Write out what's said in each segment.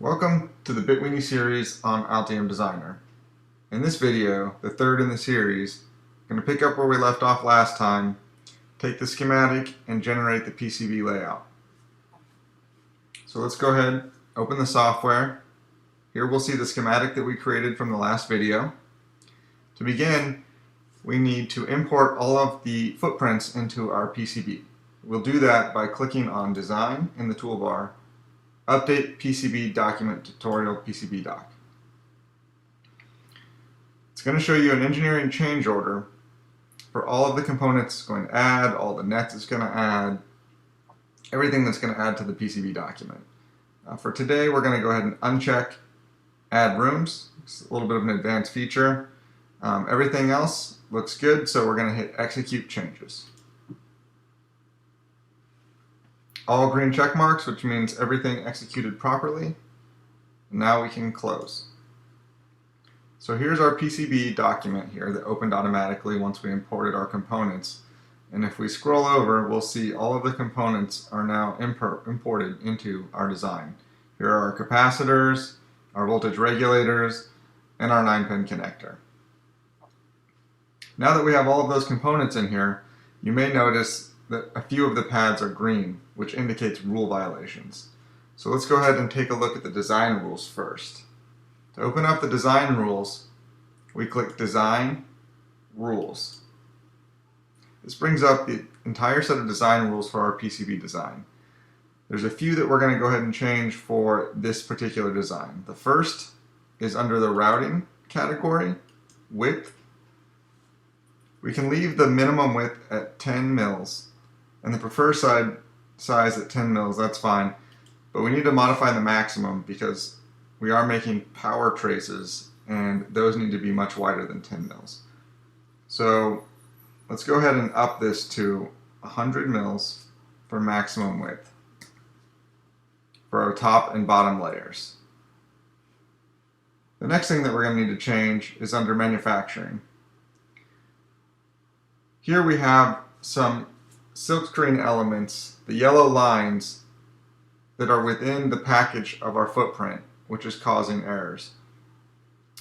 Welcome to the BitWeenie series on Altium Designer. In this video, the third in the series, I'm going to pick up where we left off last time, take the schematic, and generate the PCB layout. So let's go ahead, open the software. Here we'll see the schematic that we created from the last video. To begin, we need to import all of the footprints into our PCB. We'll do that by clicking on Design in the toolbar, Update PCB Document Tutorial PCB Doc. It's going to show you an engineering change order for all of the components it's going to add, all the nets it's going to add, everything that's going to add to the PCB document. For today, we're going to go ahead and uncheck Add Rooms. It's a little bit of an advanced feature. Everything else looks good, so we're going to hit Execute Changes. All green check marks, which means everything executed properly. Now we can close. So here's our PCB document here that opened automatically once we imported our components. And if we scroll over, we'll see all of the components are now imported into our design. Here are our capacitors, our voltage regulators, and our 9-pin connector. Now that we have all of those components in here, you may notice that a few of the pads are green, which indicates rule violations. So let's go ahead and take a look at the design rules first. To open up the design rules, we click Design Rules. This brings up the entire set of design rules for our PCB design. There's a few that we're going to go ahead and change for this particular design. The first is under the routing category, width. We can leave the minimum width at 10 mils and the preferred size at 10 mils, that's fine. But we need to modify the maximum because we are making power traces and those need to be much wider than 10 mils. So let's go ahead and up this to 100 mils for maximum width for our top and bottom layers. The next thing that we're going to need to change is under manufacturing. Here we have some silkscreen elements, the yellow lines that are within the package of our footprint, which is causing errors.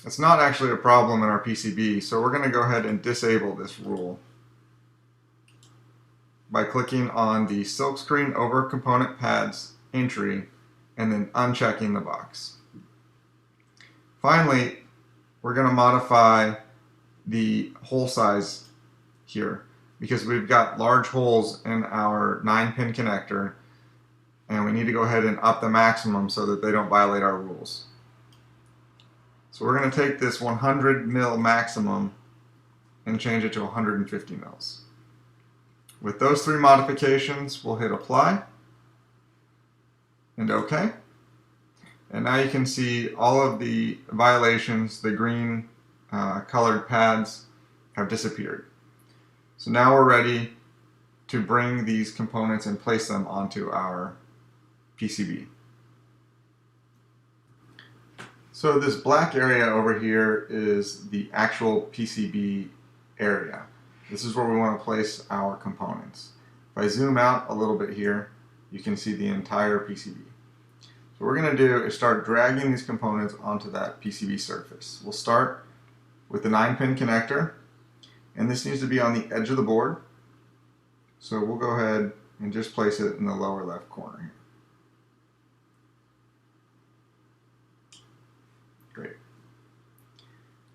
It's not actually a problem in our PCB, so we're going to go ahead and disable this rule by clicking on the silkscreen over component pads entry and then unchecking the box. Finally, we're going to modify the hole size here because we've got large holes in our 9-pin connector and we need to go ahead and up the maximum so that they don't violate our rules. So we're going to take this 100 mil maximum and change it to 150 mils. With those three modifications, we'll hit Apply and OK. And now you can see all of the violations, the green colored pads have disappeared. So now we're ready to bring these components and place them onto our PCB. So this black area over here is the actual PCB area. This is where we want to place our components. If I zoom out a little bit here, you can see the entire PCB. So what we're going to do is start dragging these components onto that PCB surface. We'll start with the 9-pin connector, and this needs to be on the edge of the board. So we'll go ahead and just place it in the lower left corner here. Great.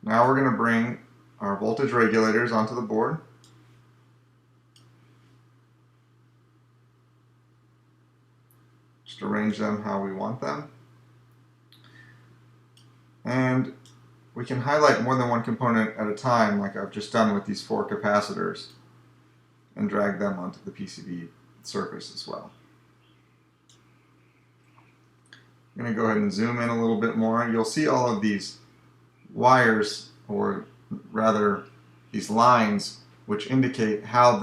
Now we're going to bring our voltage regulators onto the board. Just arrange them how we want them. And we can highlight more than one component at a time, like I've just done with these 4 capacitors, and drag them onto the PCB surface as well. I'm going to go ahead and zoom in a little bit more. You'll see all of these wires, or rather these lines, which indicate how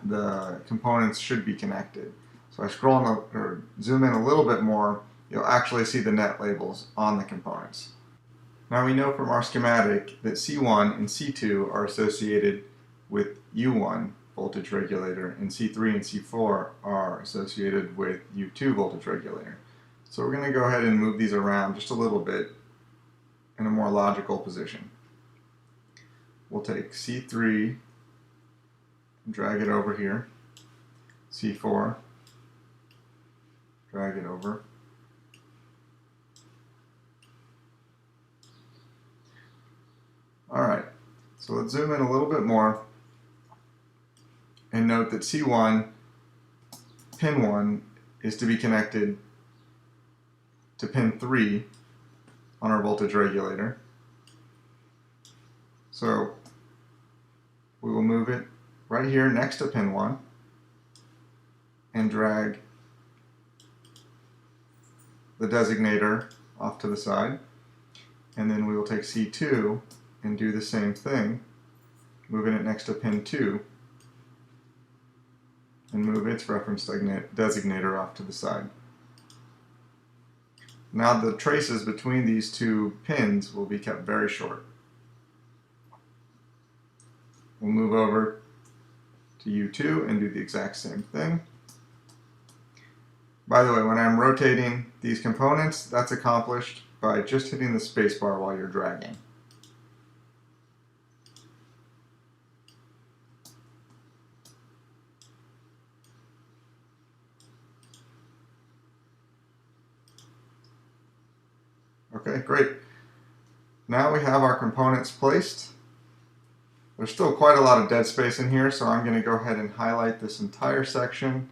the components should be connected. So I scroll or zoom in a little bit more, you'll actually see the net labels on the components. Now we know from our schematic that C1 and C2 are associated with U1 voltage regulator, and C3 and C4 are associated with U2 voltage regulator. So we're going to go ahead and move these around just a little bit in a more logical position. We'll take C3 and drag it over here. C4, drag it over. Alright, so let's zoom in a little bit more and note that C1, pin 1, is to be connected to pin 3 on our voltage regulator. So we will move it right here next to pin 1 and drag the designator off to the side, and then we will take C2 and do the same thing, moving it next to pin 2 and move its reference designator off to the side. Now the traces between these two pins will be kept very short. We'll move over to U2 and do the exact same thing. By the way, when I'm rotating these components, that's accomplished by just hitting the spacebar while you're dragging. Okay, great. Now we have our components placed. There's still quite a lot of dead space in here, so I'm going to go ahead and highlight this entire section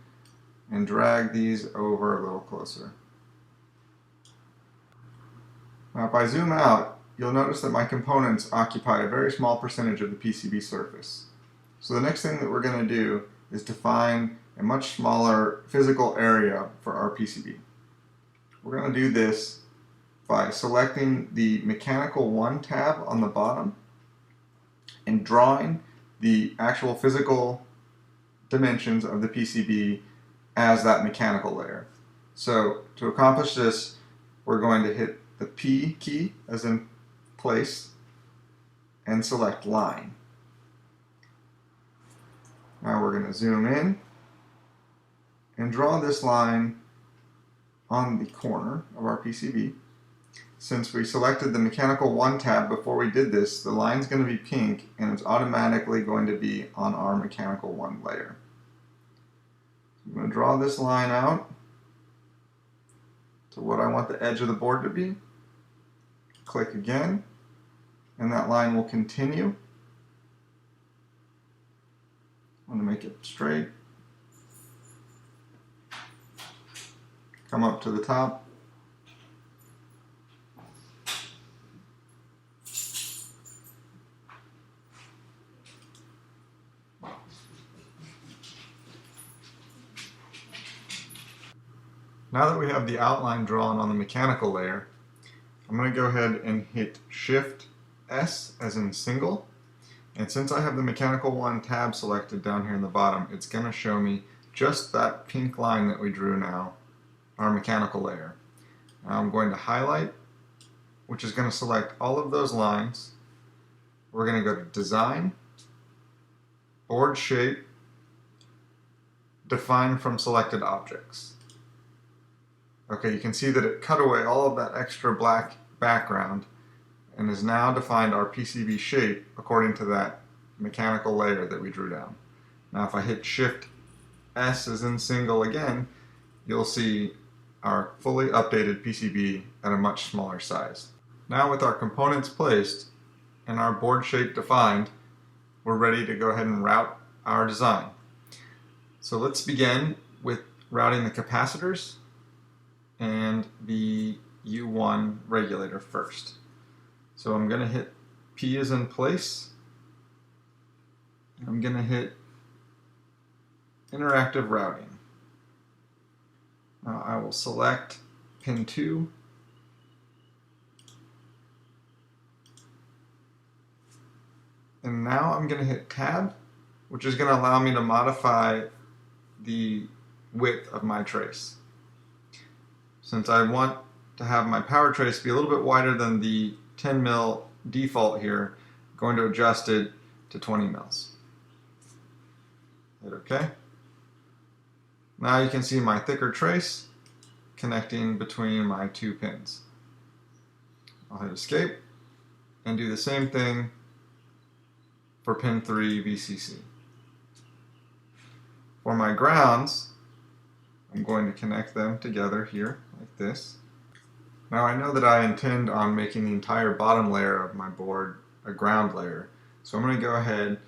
and drag these over a little closer. Now if I zoom out, you'll notice that my components occupy a very small percentage of the PCB surface. So the next thing that we're going to do is define a much smaller physical area for our PCB. We're going to do this by selecting the Mechanical 1 tab on the bottom and drawing the actual physical dimensions of the PCB as that mechanical layer. So to accomplish this, we're going to hit the P key, as in place, and select line. Now we're going to zoom in and draw this line on the corner of our PCB. Since we selected the Mechanical 1 tab before we did this, the line's going to be pink and it's automatically going to be on our Mechanical 1 layer. I'm going to draw this line out to what I want the edge of the board to be. Click again, and that line will continue. I'm going to make it straight. Come up to the top. Now that we have the outline drawn on the mechanical layer, I'm going to go ahead and hit Shift S as in single, and since I have the Mechanical 1 tab selected down here in the bottom, it's going to show me just that pink line that we drew now, our mechanical layer. Now I'm going to highlight, which is going to select all of those lines. We're going to go to Design, Board Shape, Define from Selected Objects. Okay, you can see that it cut away all of that extra black background and has now defined our PCB shape according to that mechanical layer that we drew down. Now if I hit Shift S as in single again, you'll see our fully updated PCB at a much smaller size. Now with our components placed and our board shape defined, we're ready to go ahead and route our design. So let's begin with routing the capacitors and the U1 regulator first. So I'm going to hit P as in place. I'm going to hit interactive routing. Now I will select pin 2. And now I'm going to hit tab, which is going to allow me to modify the width of my trace. Since I want to have my power trace be a little bit wider than the 10 mil default here, I'm going to adjust it to 20 mils. Hit OK. Now you can see my thicker trace connecting between my two pins. I'll hit escape and do the same thing for pin 3 VCC. For my grounds, I'm going to connect them together here like this. Now I know that I intend on making the entire bottom layer of my board a ground layer, so I'm going to go ahead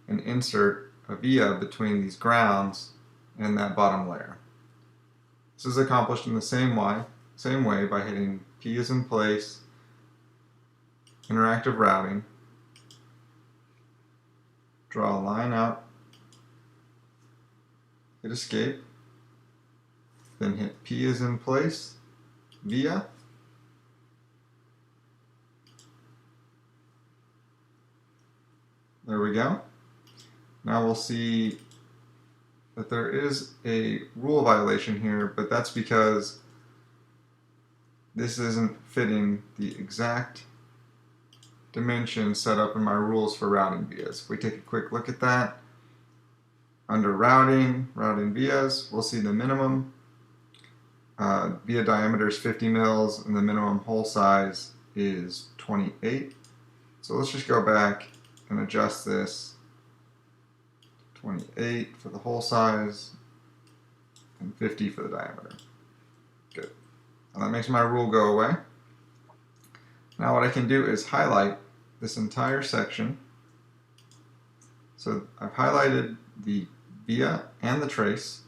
and insert a via between these grounds and that bottom layer. This is accomplished in the same way by hitting P is in place, interactive routing, draw a line out, hit escape, then hit P is in place, via, there we go. Now we'll see that there is a rule violation here, but that's because this isn't fitting the exact dimension set up in my rules for routing vias. If we take a quick look at that, under routing vias, we'll see the minimum via diameter is 50 mils and the minimum hole size is 28. So let's just go back and adjust this 28 for the hole size and 50 for the diameter. Good. And that makes my rule go away. Now what I can do is highlight this entire section. So I've highlighted the via and the trace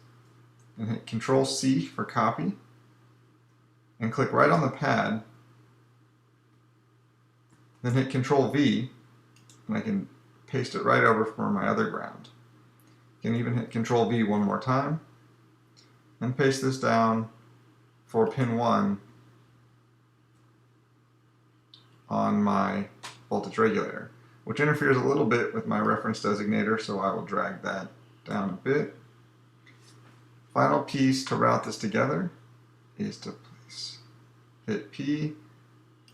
and hit Control C for copy and click right on the pad, then hit Control V and I can paste it right over for my other ground. You can even hit Control V one more time and paste this down for pin 1 on my voltage regulator, which interferes a little bit with my reference designator, so I will drag that down a bit. Final piece to route this together is to hit P,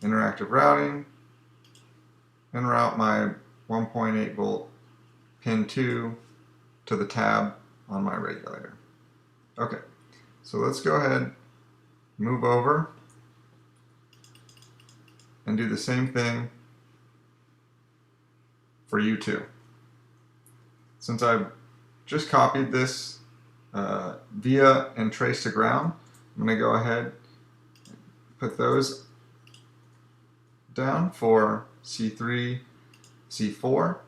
interactive routing, and route my 1.8 volt pin 2 to the tab on my regulator. Okay, so let's go ahead, move over, and do the same thing for U2. Since I've just copied this via and trace to ground, I'm going to go ahead and put those down for C3, C4,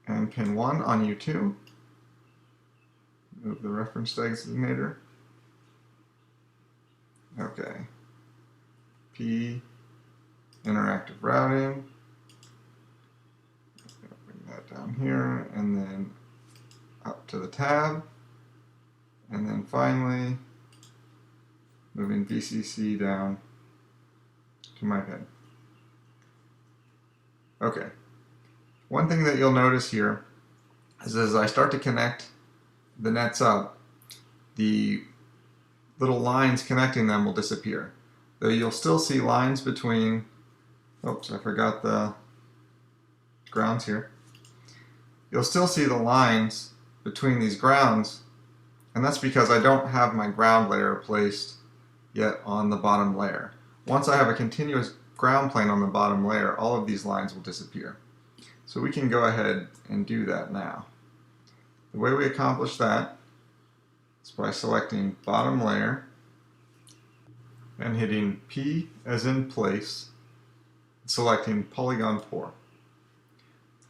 and pin 1 on U2. Move the reference designator. Okay. P, interactive routing. Bring that down here, and then up to the tab. And then finally, moving VCC down to my pin. Okay. One thing that you'll notice here is as I start to connect the nets up, the little lines connecting them will disappear. Though you'll still see lines between, oops, I forgot the grounds here. You'll still see the lines between these grounds, and that's because I don't have my ground layer placed yet on the bottom layer. Once I have a continuous ground plane on the bottom layer, all of these lines will disappear. So we can go ahead and do that now. The way we accomplish that is by selecting bottom layer and hitting P as in place, and selecting polygon pour.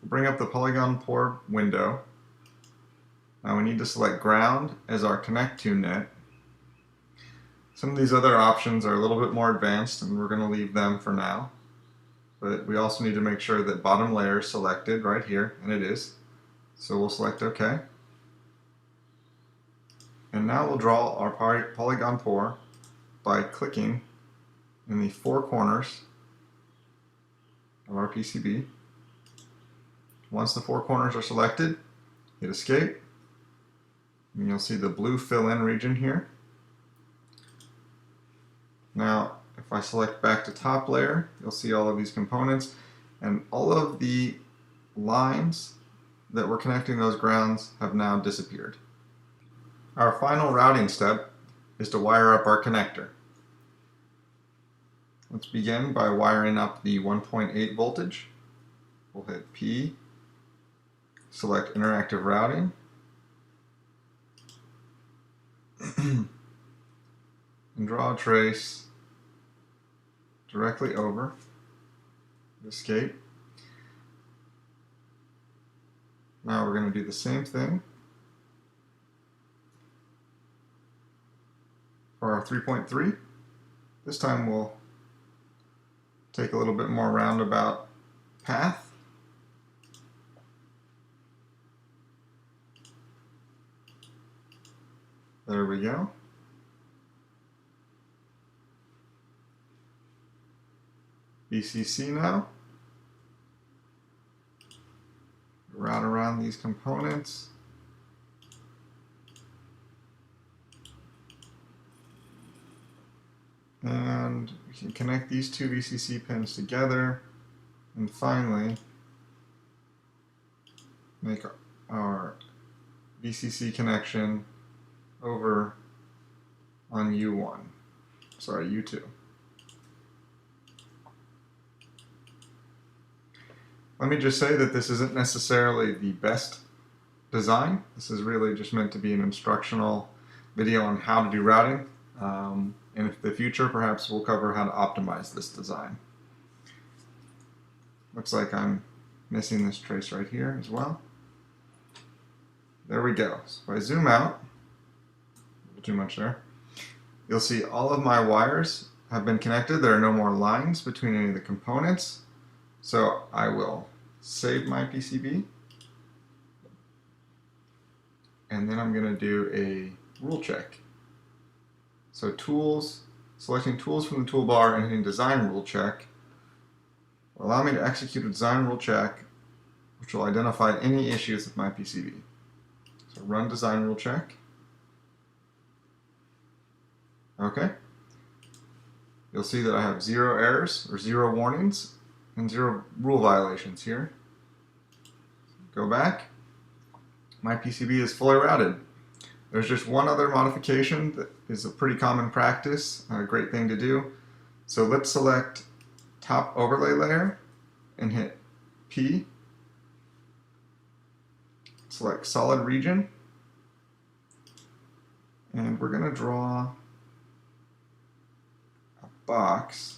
We'll bring up the polygon pour window. Now we need to select ground as our connect to net. Some of these other options are a little bit more advanced and we're going to leave them for now. But we also need to make sure that bottom layer is selected right here, and it is. So we'll select OK. And now we'll draw our polygon pour by clicking in the four corners of our PCB. Once the four corners are selected, hit escape, and you'll see the blue fill-in region here. Now, if I select back to top layer, you'll see all of these components, and all of the lines that were connecting those grounds have now disappeared. Our final routing step is to wire up our connector. Let's begin by wiring up the 1.8 voltage. We'll hit P, select interactive routing, and draw a trace directly over escape. Now we're going to do the same thing for our 3.3. This time we'll take a little bit more roundabout path. There we go. VCC now. Route around these components. And we can connect these two VCC pins together, and finally make our VCC connection over on U2. Let me just say that this isn't necessarily the best design. This is really just meant to be an instructional video on how to do routing. And in the future, perhaps we'll cover how to optimize this design. Looks like I'm missing this trace right here as well. There we go. So if I zoom out, a little too much there, you'll see all of my wires have been connected. There are no more lines between any of the components. So I will save my PCB, and then I'm going to do a rule check. So tools, selecting tools from the toolbar and hitting design rule check will allow me to execute a design rule check which will identify any issues with my PCB. So run design rule check. Okay. You'll see that I have 0 errors or 0 warnings and 0 rule violations here. Go back. My PCB is fully routed. There's just one other modification that is a pretty common practice, a great thing to do. So let's select top overlay layer and hit P. Select solid region. And we're going to draw a box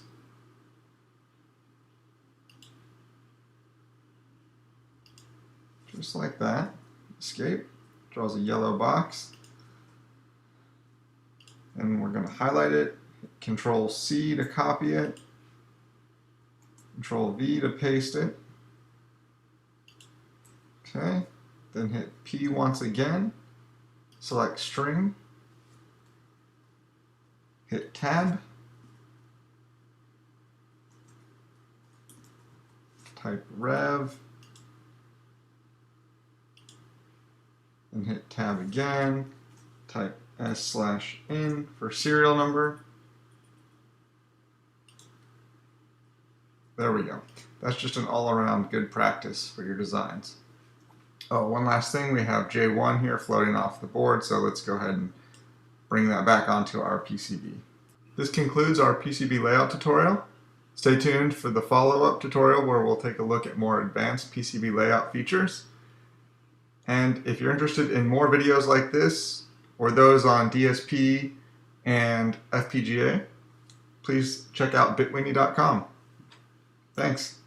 just like that. Escape. Draws a yellow box. And we're going to highlight it, Control C to copy it, Control V to paste it. Okay, then hit P once again, select string, hit tab, type rev, and hit tab again, type S/N for serial number. There we go. That's just an all-around good practice for your designs. Oh, one last thing, we have J1 here floating off the board, so let's go ahead and bring that back onto our PCB. This concludes our PCB layout tutorial. Stay tuned for the follow-up tutorial where we'll take a look at more advanced PCB layout features. And if you're interested in more videos like this, or those on DSP and FPGA, please check out BitWeenie.com. Thanks.